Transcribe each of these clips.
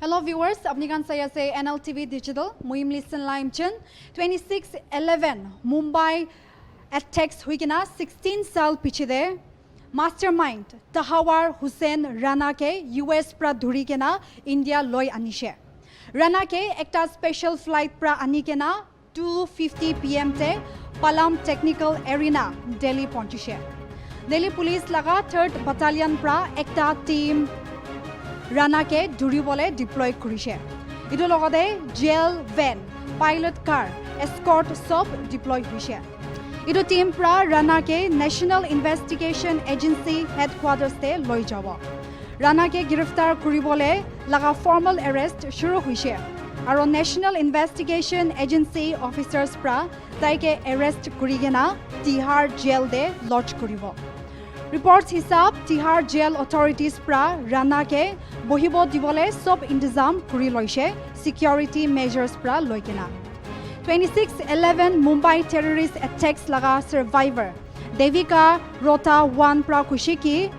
Hello viewers, apni kan saya say NLTV Digital. Muim listen line chen 26/11 Mumbai attacks huikina 16 साल पीछे दे Mastermind Tahawwur Rana ke US pra dhuri ke na India loi anishe. Rana ke ekta special flight pra ani ke na 2:50 PM te Palam Technical Arena Delhi pahunchise. Delhi Police laga 3rd Battalion pra ekta team Rana ke dhuri bole deploy kurise. Idu logode jail van, pilot car, escort sob deploy huise. Idu team pra Rana ke National Investigation Agency headquarters te loi jabo. Rana ke giriftar kuribole laga formal arrest shuru huise. Aro National Investigation Agency officers pra taike arrest kurigena Tihar Jail de lodge kuribo. Reports hisab Tihar Jail authorities pra Rana ke bohibo dibole sob intizam kuri loise security measures pra loikena. 26/11 Mumbai terrorist attacks laga survivor Devika Rota 1 pra kushiki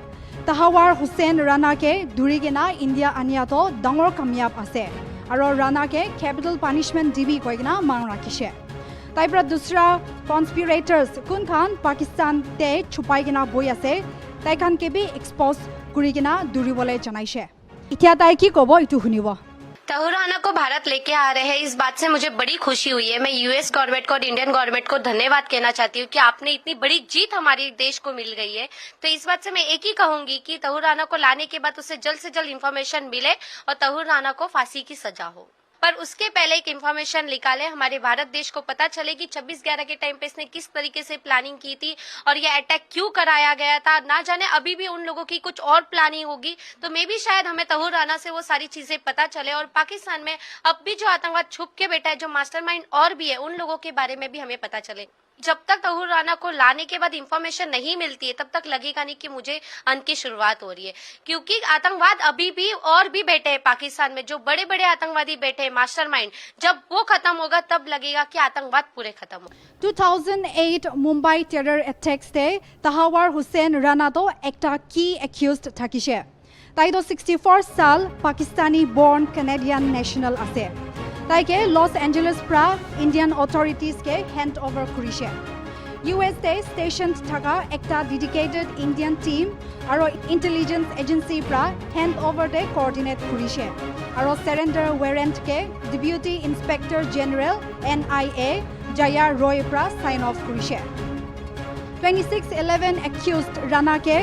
Tahawwur Rana ke durigena India aniato dangor kamyab ase. Aro Rana ke capital punishment dibi koigena mang rakise. Taibra dusra conspirators kun khan Pakistan te chupai gena boi ase tai khan ke bi expose kuri gena duri bole janaise. Itia tai ki kobo itu hunibo. Tahawwur Rana को भारत लेके आ रहे हैं, इस बात से मुझे बड़ी खुशी हुई है। मैं यूएस गवर्नमेंट को और इंडियन गवर्नमेंट को धन्यवाद कहना चाहती हूँ कि आपने इतनी बड़ी जीत हमारे देश को मिल गई है। तो इस बात से मैं एक ही कहूंगी कि तहव्वुर राना को लाने के बाद उसे जल्द से जल्द इंफॉर्मेशन मिले और तहव्वुर राना को फांसी की सजा हो। पर उसके पहले एक इंफॉर्मेशन निकाले, हमारे भारत देश को पता चले कि 26/11 के टाइम पे इसने किस तरीके से प्लानिंग की थी और ये अटैक क्यों कराया गया था। ना जाने अभी भी उन लोगों की कुछ और प्लानिंग होगी, तो मे भी शायद हमें तहव्वुर राना से वो सारी चीजें पता चले और पाकिस्तान में अब भी जो आतंकवाद छुप के बैठा है, जो मास्टरमाइंड और भी है, उन लोगों के बारे में भी हमें पता चले। जब तक तहव्वुर राना को लाने के बाद इंफॉर्मेशन नहीं मिलती है, तब तक लगेगा नहीं कि मुझे अंत की शुरुआत हो रही है, क्योंकि आतंकवाद अभी भी और भी बैठे हैं पाकिस्तान में, जो बड़े बड़े आतंकवादी बैठे हैं मास्टरमाइंड, जब वो खत्म होगा तब लगेगा कि आतंकवाद पूरे खत्म हो। 2008 Mumbai terror attacks te Tahawwur Rana to ekta key accused thakise. Tai to 64 sal Pakistani born Canadian national ase. তাইকে লস এঞ্জেলেস প্রা ইন্ডিয়ান অথরিটিজ কে হ্যান্ড ওভার করিছে। ইউএস তে স্টেশন থাকা একটা ডেডিকেটেড ইন্ডিয়ান টিম আর ইন্টেলিজেন্স এজেন্সি প্রা hand over তে coordinate করিছে। আর surrender warrant কে deputy inspector general NIA জায়া রয় প্রা সাইন অফ করিছে। 26/11 accused রানা কে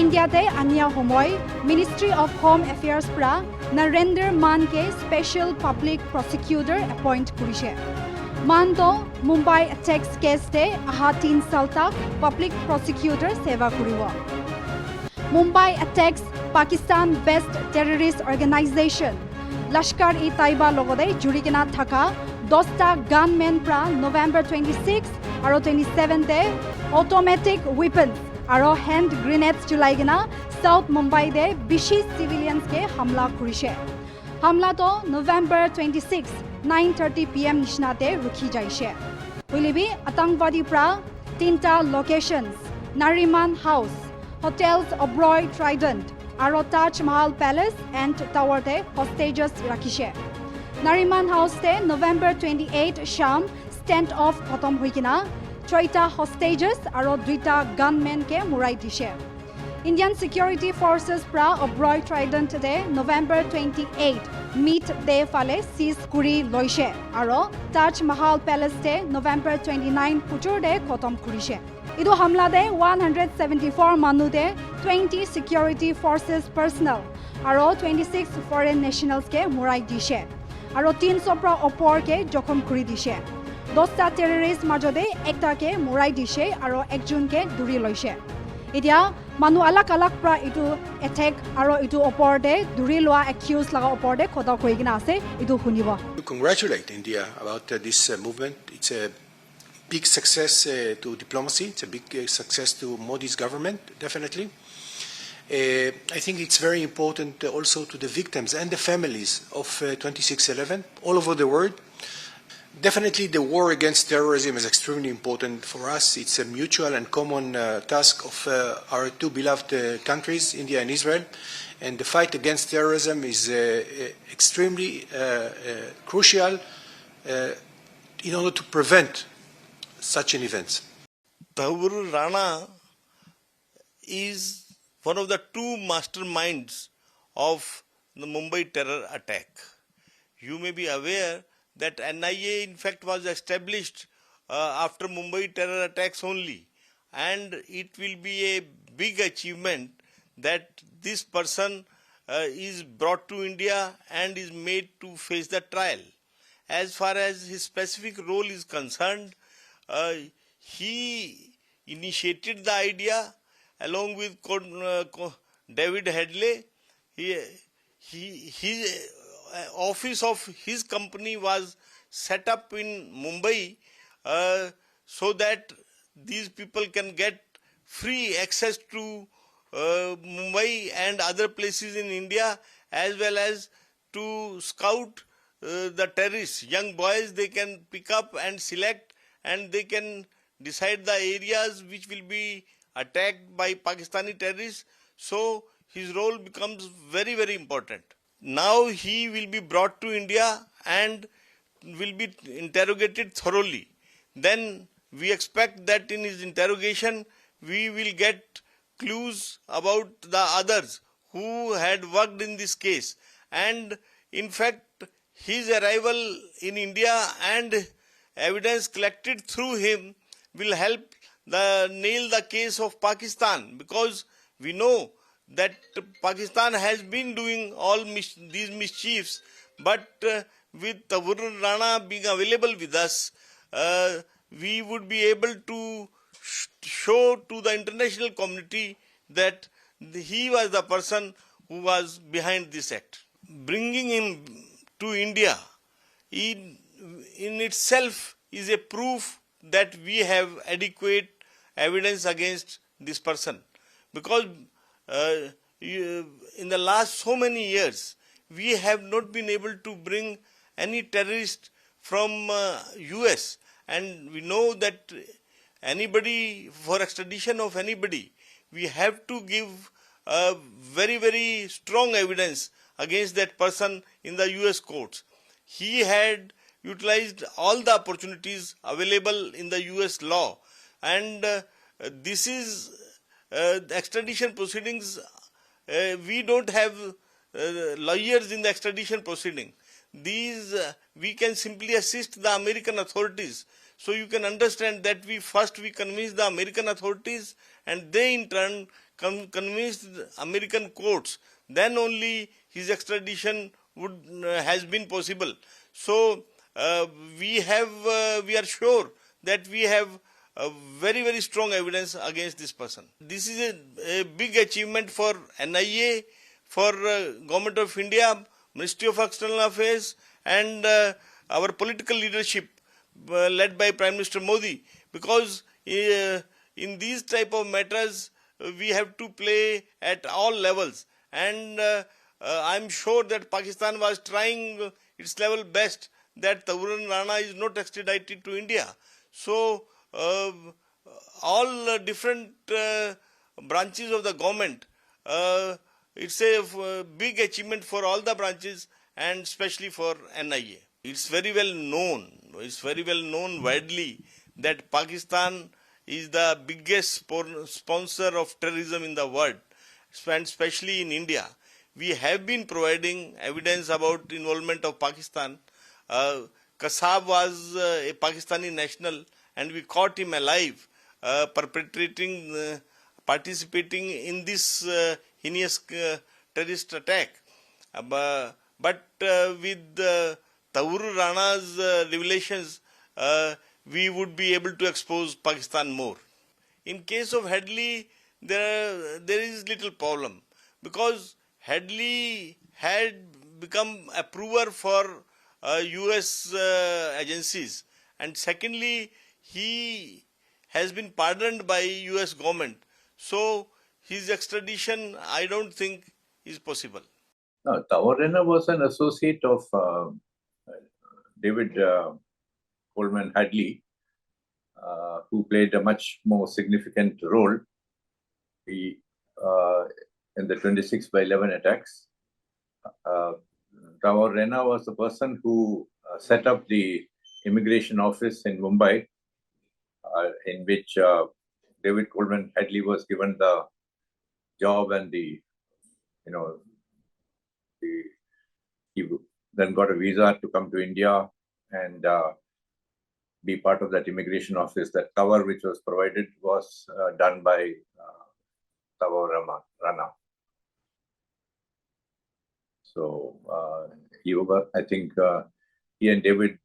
ইন্ডিয়াতে আনিয়া সময় মিনিস্ট্রি অফ হোম এফেয়ার্স প্রা Narendra Man ke special public prosecutor appoint kurise. Man to Mumbai attacks case te aha 3 sal tak public prosecutor seva kuribo. Mumbai attacks Pakistan based terrorist organization Lashkar-e-Taiba logode jurigena thaka 10 ta gunmen pra November 26 aro 27 te automatic weapons aro hand grenades chulaigena South Mumbai de bishi civilians ke hamla kurise. Hamla to November 26 9:30 PM nishna te rukhi jaise. Huilibi atangwadi pra 3ta locations Nariman House, Hotels Oberoi Trident, aro Taj Mahal Palace and Tower te hostages rakise. Nariman House te November 28 sham stand off khatam hoikina 6ta hostages aro 2ta gunmen ke murai dise. Indian security forces pra Oberoi Trident de November 28 meet de fale seize kuri loise aro Taj Mahal Palace de November 29 putur de khotam kurise. Idu hamla de 174 manu de 20 security forces personnel aro 26 foreign nationals ke murai dise aro 300 pra opor ke jokhom kuri dise. 10ta terrorist majode ekta ke murai dise aro ekjon ke duri loise. Idia manu alak alak pra itu attack aro itu oporde duri loa accused laga oporde khoda koigina ase itu hunibo. To congratulate India about this movement. It's a big success to diplomacy. It's a big success to Modi's government, definitely. I think it's very important also to the victims and the families of 26/11 all over the world. Definitely the war against terrorism is extremely important for us. It's a mutual and common task of our two beloved countries, India and Israel. And the fight against terrorism is extremely crucial in order to prevent such an event. Tahawwur Rana is one of the two masterminds of the Mumbai terror attack. You may be aware that NIA in fact was established after Mumbai terror attacks only, and it will be a big achievement that this person is brought to India and is made to face the trial. As far as his specific role is concerned, he initiated the idea along with David Headley. His office of his company was set up in Mumbai so that these people can get free access to Mumbai and other places in India, as well as to scout the terrorists. Young boys they can pick up and select, and they can decide the areas which will be attacked by Pakistani terrorists. So his role becomes very, very important. Now he will be brought to India and will be interrogated thoroughly. Then we expect that in his interrogation we will get clues about the others who had worked in this case. And in fact, his arrival in India and evidence collected through him will help nail the case of Pakistan, because we know that Pakistan has been doing all these mischiefs, but with Tahawwur Rana being available with us, we would be able to show to the international community that he was the person who was behind this act. Bringing him to India in itself is a proof that we have adequate evidence against this person, because in the last so many years we have not been able to bring any terrorist from US, and we know that anybody, for extradition of anybody, we have to give very, very strong evidence against that person in the US courts. He had utilized all the opportunities available in the US law, and this is the extradition proceedings. We don't have lawyers in the extradition proceeding. These we can simply assist the American authorities. So you can understand that we convince the American authorities, and they in turn convince the American courts. Then only his extradition has been possible. So we are sure that we have very, very strong evidence against this person. This is a big achievement for NIA, for Government of India, Ministry of External Affairs, and our political leadership led by Prime Minister Modi, because in these type of matters we have to play at all levels, and I'm sure that Pakistan was trying its level best that Tahawwur Rana is not extradited to India. So all different branches of the government, it's a big achievement for all the branches, and especially for NIA. It's very well known widely that Pakistan is the biggest sponsor of terrorism in the world, and especially in India. We have been providing evidence about involvement of Pakistan. Kasab was a Pakistani national, and we caught him alive, participating in this heinous terrorist attack. But with Tahawwur Rana's revelations, we would be able to expose Pakistan more. In case of Headley, there is little problem, because Headley had become approver for US agencies, and secondly, he has been pardoned by US government. So his extradition, I don't think, is possible. No, Tahawwur Rana was an associate of David Coleman Hadley, who played a much more significant role. He in the 26/11 attacks. Tahawwur Rana was the person who set up the immigration office in Mumbai, in which David Coleman Hadley was given the job and he then got a visa to come to India and be part of that immigration office. That cover which was provided was done by Tahawwur Rana. So I think he and David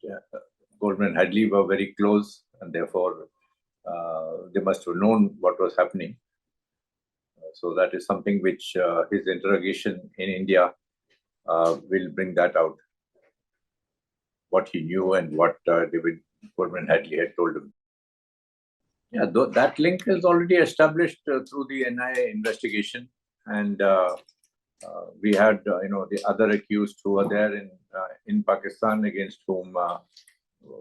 Coleman Hadley were very close, and therefore they must have known what was happening. So that is something which his interrogation in India will bring that out, what he knew and what David Coleman Hadley had told him. Yeah, that link is already established through the NIA investigation, and we had the other accused who were there in Pakistan, against whom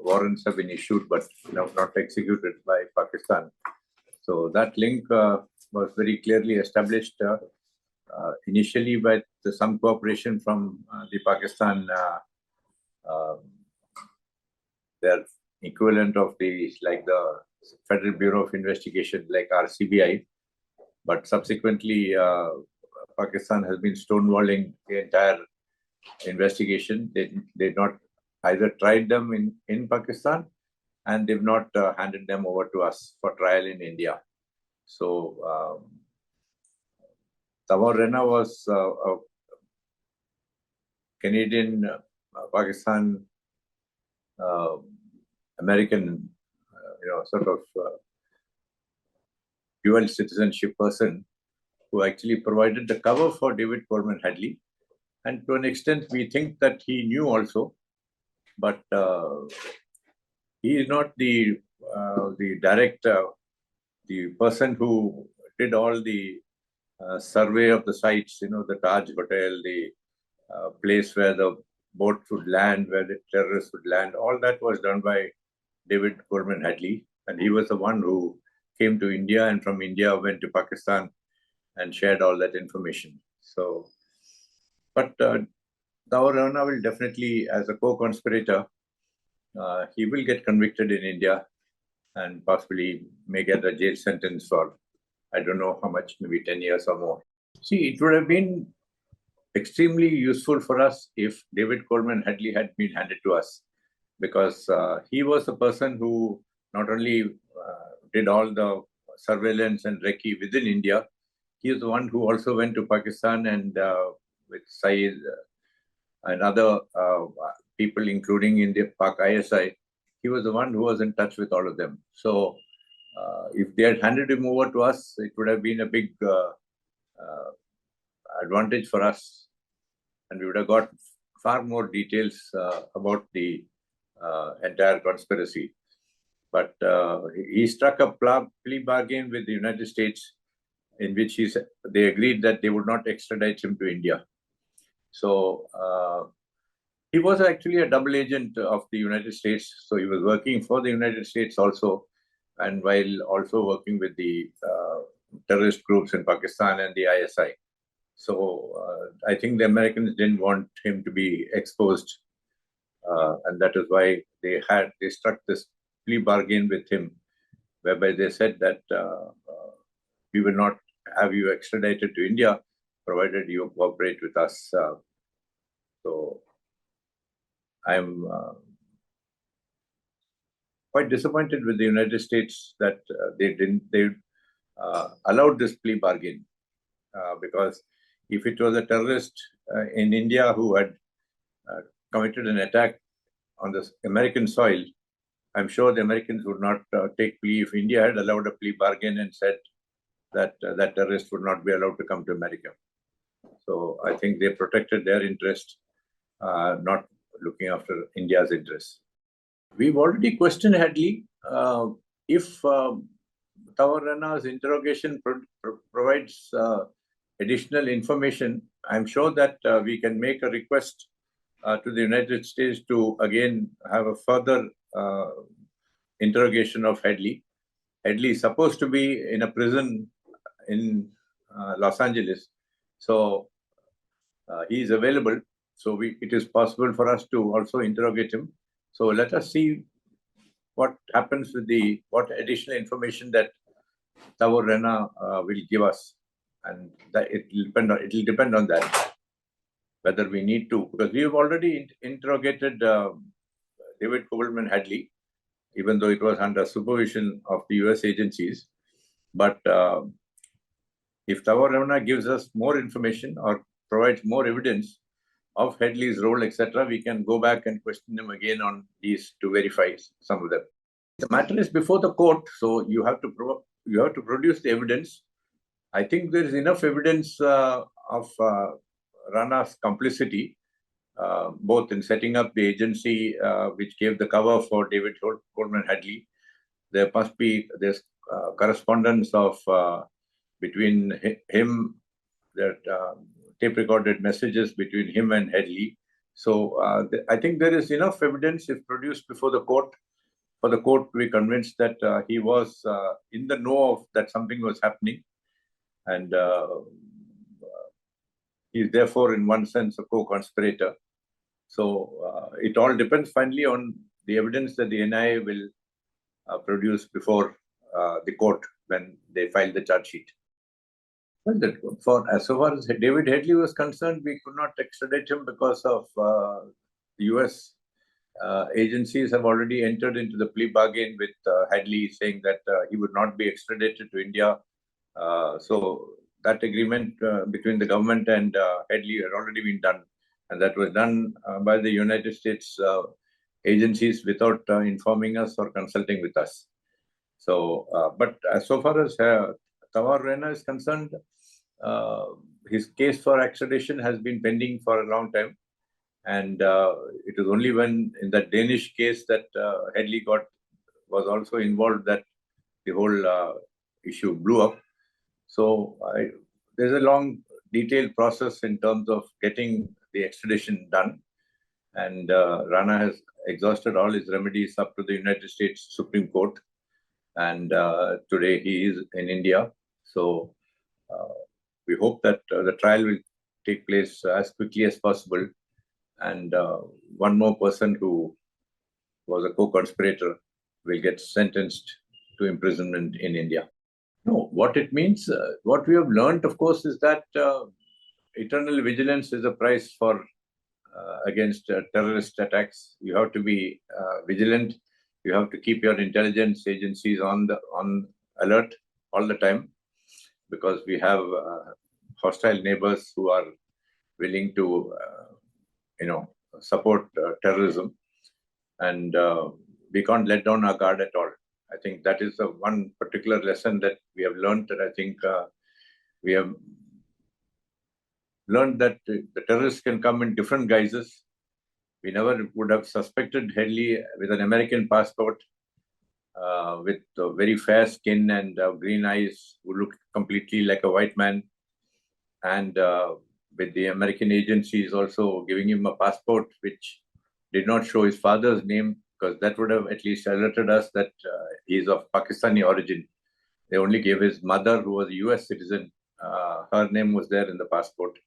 warrants have been issued but not executed by Pakistan. So that link was very clearly established initially by some cooperation from the Pakistan, their equivalent of the Federal Bureau of Investigation, like RCBI. But subsequently, Pakistan has been stonewalling the entire investigation. They've not either tried them in Pakistan, and they've not handed them over to us for trial in India. So Tahawwur Rana was a Canadian, Pakistan, American, sort of dual citizenship person who actually provided the cover for David Coleman Hadley. And to an extent, we think that he knew also, but he is not the director, the person who did all the survey of the sites, the Taj Hotel, the place where the boat would land, where the terrorists would land. All that was done by David Coleman Hadley, and he was the one who came to India, and from India went to Pakistan and shared all that information. So, but Tahawwur Rana will definitely, as a co-conspirator, he will get convicted in India and possibly may get a jail sentence for, I don't know how much, maybe 10 years or more. See, it would have been extremely useful for us if David Coleman Hadley had been handed to us, because he was the person who not only did all the surveillance and recce within India, he is the one who also went to Pakistan and with Saeed and other people, including in the Pak ISI, he was the one who was in touch with all of them. So if they had handed him over to us, it would have been a big advantage for us, and we would have got far more details about the entire conspiracy. But he struck a plea bargain with the United States, in which they agreed that they would not extradite him to India. So he was actually a double agent of the United States. So he was working for the United States also, and while also working with the terrorist groups in Pakistan and the ISI. So I think the Americans didn't want him to be exposed, and that is why they struck this plea bargain with him, whereby they said that we will not have you extradited to India, provided you cooperate with us. So I'm quite disappointed with the United States that they allowed this plea bargain, because if it was a terrorist in India who had committed an attack on the American soil, I'm sure the Americans would not take plea if India had allowed a plea bargain and said that that terrorist would not be allowed to come to America. So I think they protected their interest, not looking after India's interests. We've already questioned Hadley. If Tahawwur Rana's interrogation provides additional information, I'm sure that we can make a request to the United States to again have a further interrogation of Hadley. Hadley is supposed to be in a prison in Los Angeles, So he is available. So it is possible for us to also interrogate him. So let us see what happens with what additional information that Tahawwur Rana will give us, and that it will depend on that whether we need to, because we have already interrogated David Coleman Hadley, even though it was under supervision of the US agencies. But if Tahawwur Rana gives us more information or provides more evidence of Hadley's role, etc., we can go back and question him again on these to verify some of them. The matter is before the court, so you have to produce the evidence. I think there is enough evidence of Rana's complicity, both in setting up the agency which gave the cover for David Coleman Hadley. There's correspondence of between him, that tape recorded messages between him and Hadley. So I think there is enough evidence if produced before the court for the court to be convinced that he was in the know of that something was happening, and he is therefore in one sense a co-conspirator. So it all depends finally on the evidence that the NIA will produce before the court when they file the charge sheet. Well, as far as David Hadley was concerned, we could not extradite him because of the US agencies have already entered into the plea bargain with Hadley, saying that he would not be extradited to India. So that agreement between the government and Hadley had already been done, and that was done by the United States agencies without informing us or consulting with us. So, but as so far as Tahawwur Rana is concerned, his case for extradition has been pending for a long time. And it was only when in that Danish case that Hadley was also involved that the whole issue blew up. So there's a long, detailed process in terms of getting the extradition done. And Rana has exhausted all his remedies up to the United States Supreme Court. And today he is in India. So we hope that the trial will take place as quickly as possible. And one more person who was a co-conspirator will get sentenced to imprisonment in India. No, what it means, what we have learned, of course, is that eternal vigilance is a price for against terrorist attacks. You have to be vigilant. You have to keep your intelligence agencies on alert all the time, because we have hostile neighbors who are willing to support terrorism, and we can't let down our guard at all. I think that is the one particular lesson that we have learned, that I think we have learned that the terrorists can come in different guises. We never would have suspected Hadley with an American passport, with very fair skin and green eyes, who looked completely like a white man, and with the American agencies also giving him a passport which did not show his father's name, because that would have at least alerted us that he is of Pakistani origin. They only gave his mother, who was a US citizen, her name was there in the passport.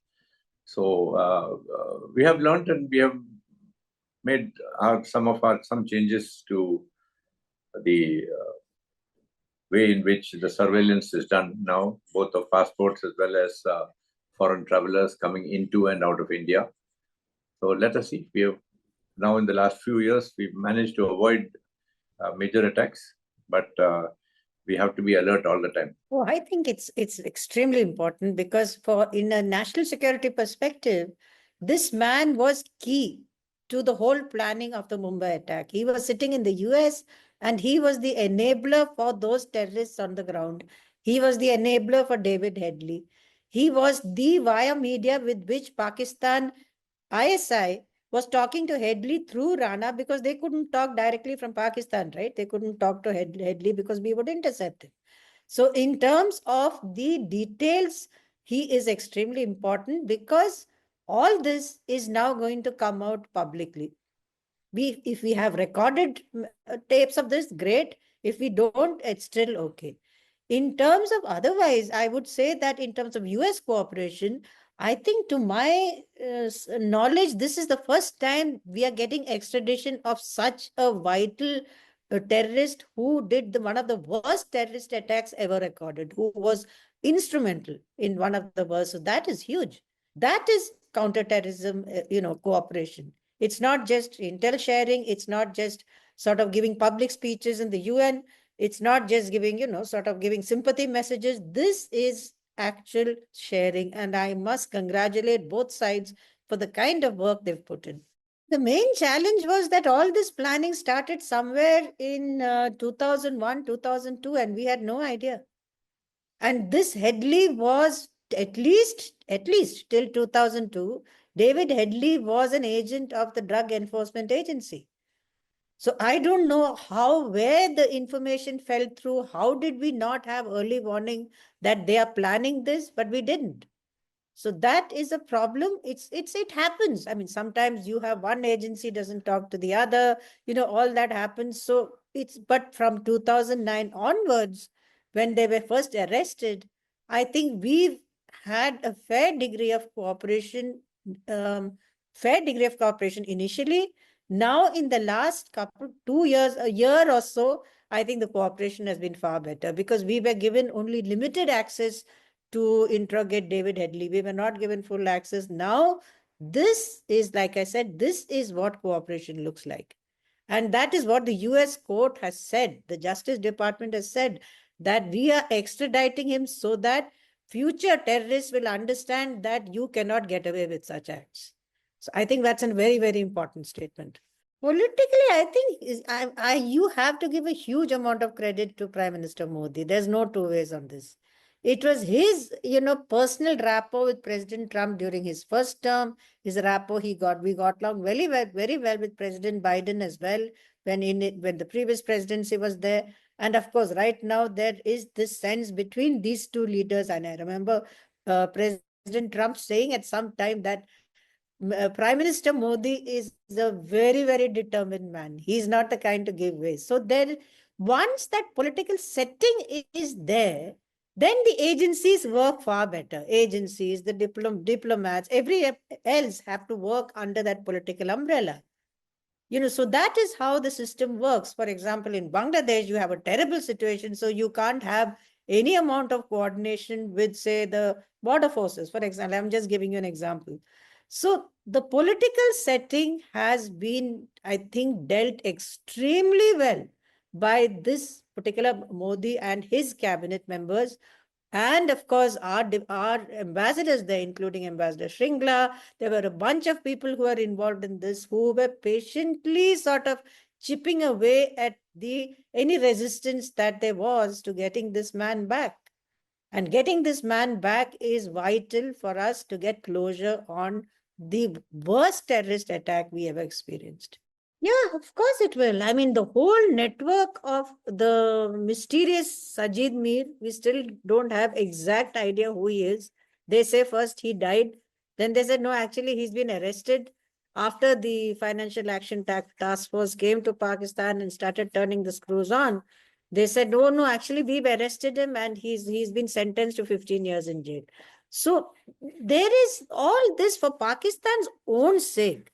So we have learned, and we have made some changes to the way in which the surveillance is done now, both of passports as well as foreign travelers coming into and out of India. So let us see. We have now, in the last few years, we've managed to avoid major attacks, but we have to be alert all the time. Oh, I think it's extremely important, because in a national security perspective, this man was key to the whole planning of the Mumbai attack. He was sitting in the US, and he was the enabler for those terrorists on the ground. He was the enabler for David Hadley. He was the via media with which Pakistan ISI was talking to Hadley through Rana, because they couldn't talk directly from Pakistan, right? They couldn't talk to Hadley because we would intercept him. So in terms of the details, he is extremely important, because all this is now going to come out publicly. If we have recorded tapes of this, great. If we don't, it's still okay. In terms of otherwise, I would say that in terms of US cooperation, I think to my knowledge, this is the first time we are getting extradition of such a vital terrorist who did one of the worst terrorist attacks ever recorded, who was instrumental in one of the worst. So that is huge. That is counterterrorism, cooperation. It's not just intel sharing. It's not just sort of giving public speeches in the UN. It's not just giving, sort of giving sympathy messages. This is actual sharing, and I must congratulate both sides for the kind of work they've put in. The main challenge was that all this planning started somewhere in 2001, 2002, and we had no idea. And this Headley was at least till 2002, David Headley was an agent of the Drug Enforcement Agency. So I don't know where the information fell through. How did we not have early warning that they are planning this, but we didn't. So that is a problem. It happens. I mean, sometimes you have one agency doesn't talk to the other, all that happens. So but from 2009 onwards, when they were first arrested, I think we've had a fair degree of cooperation initially. Now, in the last 2 years, a year or so, I think the cooperation has been far better because we were given only limited access to interrogate David Headley. We were not given full access. Now, this is, like I said, this is what cooperation looks like. And that is what the US court has said. The Justice Department has said that we are extraditing him so that future terrorists will understand that you cannot get away with such acts. So I think that's a very, very important statement. Politically, I think you have to give a huge amount of credit to Prime Minister Modi. There's no two ways on this. It was his, personal rapport with President Trump during his first term. His rapport, we got along very well with President Biden as well when the previous presidency was there. And of course, right now there is this sense between these two leaders. And I remember President Trump saying at some time that Prime Minister Modi is a very, very determined man. He's not the kind to give way. So once that political setting is there, then the agencies work far better. Agencies, the diplomats, every else have to work under that political umbrella. So that is how the system works. For example, in Bangladesh, you have a terrible situation. So you can't have any amount of coordination with, say, the border forces. For example, I'm just giving you an example. So the political setting has been, I think, dealt extremely well by this particular Modi and his cabinet members. And of course, our ambassadors there, including Ambassador Shringla, there were a bunch of people who are involved in this, who were patiently sort of chipping away at any resistance that there was to getting this man back. And getting this man back is vital for us to get closure on the worst terrorist attack we ever experienced. Yeah, of course it will. I mean, the whole network of the mysterious Sajid Mir, we still don't have exact idea who he is. They say first he died. Then they said, no, actually he's been arrested. After the Financial Action Task Force came to Pakistan and started turning the screws on, they said, no, actually we've arrested him and he's been sentenced to 15 years in jail. So there is all this for Pakistan's own sake.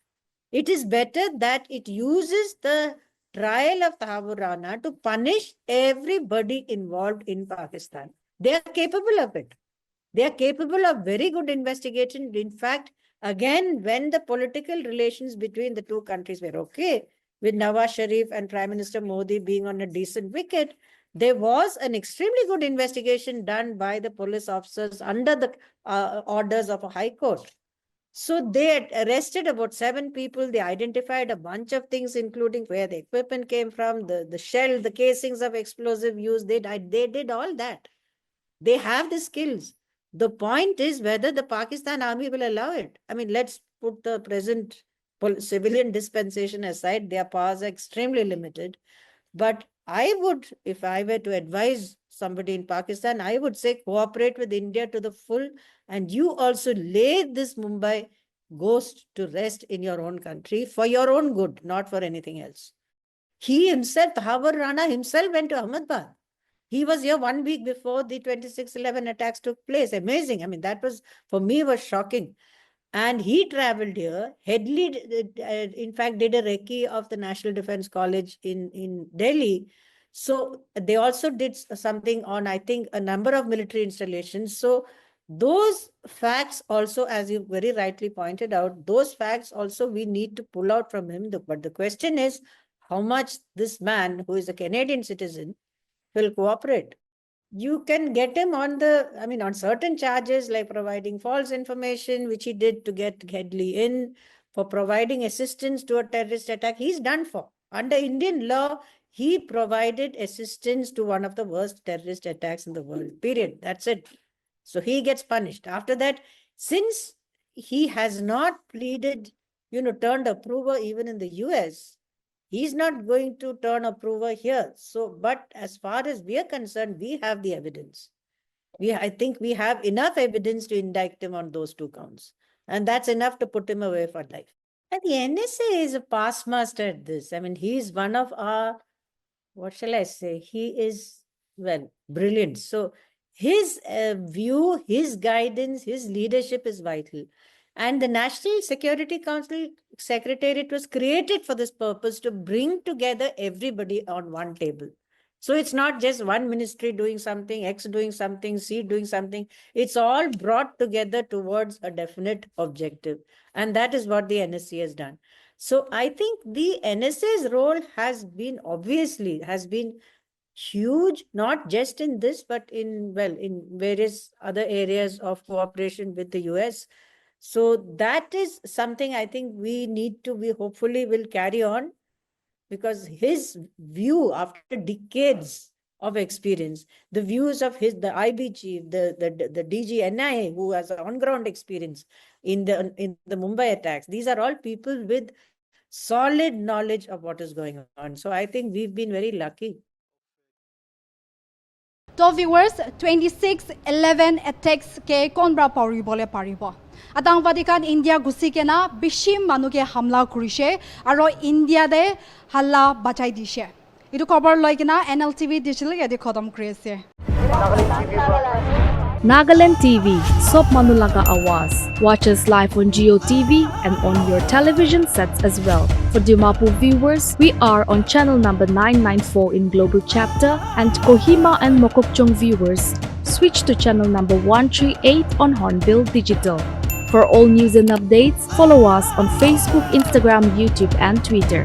It is better that it uses the trial of Tahawwur Rana to punish everybody involved in Pakistan. They are capable of it. They are capable of very good investigation. In fact, again, when the political relations between the two countries were okay, with Nawaz Sharif and Prime Minister Modi being on a decent wicket, there was an extremely good investigation done by the police officers under the orders of a high court. So they had arrested about 7 people. They identified a bunch of things, including where the equipment came from, the shell, the casings of explosive use. They did all that. They have the skills. The point is whether the Pakistan army will allow it. I mean, let's put the present civilian dispensation aside. Their powers are extremely limited. But I would, if I were to advise somebody in Pakistan, I would say cooperate with India to the full, and you also lay this Mumbai ghost to rest in your own country for your own good, not for anything else. He himself, Tahawwur Rana himself went to Ahmedabad. He was here 1 week before the 26/11 attacks took place. Amazing. I mean, that was, for me, was shocking. And he traveled here. Headley, in fact, did a recce of the National Defense College in Delhi. So they also did something on, I think, a number of military installations. So those facts also, as you very rightly pointed out, those facts also we need to pull out from him. But the question is how much this man, who is a Canadian citizen, will cooperate. You can get him on on certain charges like providing false information, which he did to get Headley in, for providing assistance to a terrorist attack. He's done for. Under Indian law, he provided assistance to one of the worst terrorist attacks in the world, period. That's it. So he gets punished. After that, since he has not pleaded, turned approver even in the US, he's not going to turn approver here. So, but as far as we are concerned, we have the evidence. I think we have enough evidence to indict him on those 2 counts. And that's enough to put him away for life. And the NSA is a past master at this. I mean, he's one of our, what shall I say? He is, well, brilliant. So his view, his guidance, his leadership is vital. And the National Security Council Secretariat was created for this purpose, to bring together everybody on one table. So it's not just one ministry doing something, X doing something, C doing something. It's all brought together towards a definite objective. And that is what the NSC has done. So I think the NSA's role has been huge, not just in this, but in various other areas of cooperation with the US. So that is something I think we hopefully will carry on, because his view after decades of experience, the views of the IB chief, the DG NIA, who has on-ground experience in the Mumbai attacks, these are all people with solid knowledge of what is going on. So I think we've been very lucky. To viewers, 26/11 attacks ke konbra pari bole paribo. Atangwadi kan India gusi ke na bishim manuke hamla kurise aro India de halla bachai dishe. Itu kobar loi ke na NLTV digital ke de khodam krise. Nagaland TV, Sop Manulaga Awas. Watch us live on Geo TV and on your television sets as well. For Dimapur viewers, we are on channel number 994 in Global Chapter, and Kohima and Mokokchung viewers, switch to channel number 138 on Hornbill Digital. For all news and updates, follow us on Facebook, Instagram, YouTube and Twitter.